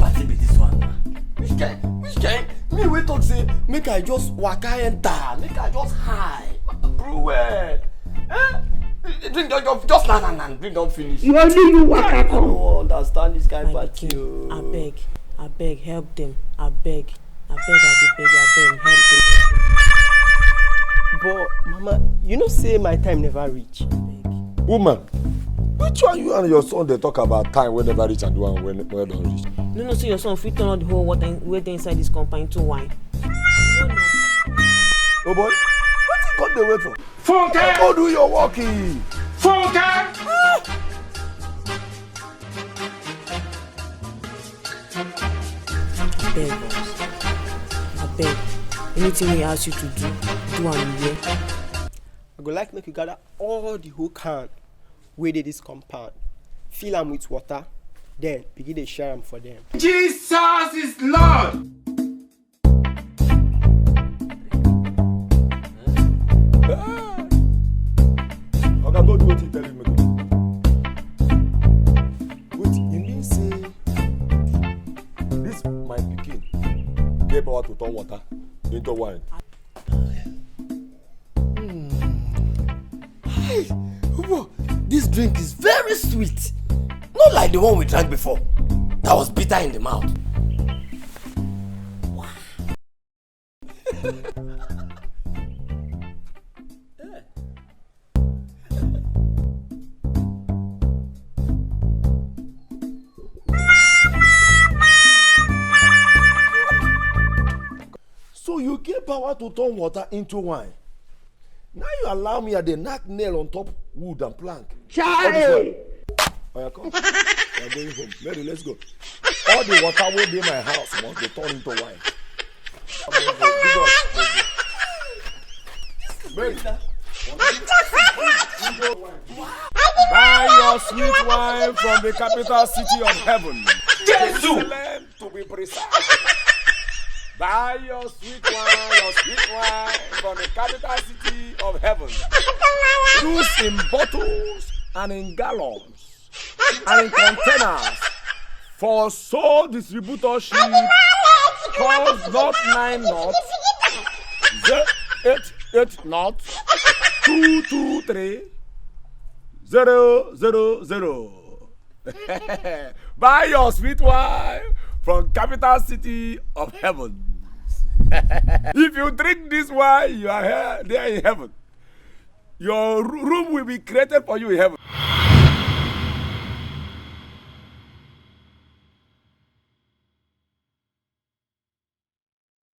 party be this one? Which kind? Me we talk say make I just waka enter, make I just high. Bro, eh? Drink just nan, drink don't finish. You only you waka come. I don't understand this kind of party. I beg, help them. I beg, help them. But Mama, you know say my time never reach. Woman, which one you and your son they talk about time when never reach and one when don't reach? No, say your son fit turn out the whole water inside this compound into wine. No. Oh boy, what you got the wait for? Funke! Go do your walking. Funke! I beg. Anything we ask you to do am here. I go like make you gather all the whole can wey dey this compound, fill am with water, then begin dey share am for them. Jesus is Lord! Okay, go do what you tell him. Wait, you mean say this my pikin get power to turn water into wine? Hey, Ubo, this drink is very sweet. Not like the one we drank before. That was bitter in the mouth. Wow. So you get power to turn water into wine. Now you allow me at the knock nail on top wood and plank. Charlie! Oh, yeah, come. We are going home. Mary, let's go. All the water will be in my house must be turned into wine. Mary. Buy your sweet wine from the capital city of heaven. Jerusalem, to be precise. Buy your sweet wine from the capital city of heaven. Use in bottles and in gallons and in containers for sole distributorship. Calls not 9 knots, 8 knots, 223 000. Buy your sweet wine from capital city of heaven. If you drink this wine, you are here, there in heaven. Your room will be created for you in heaven.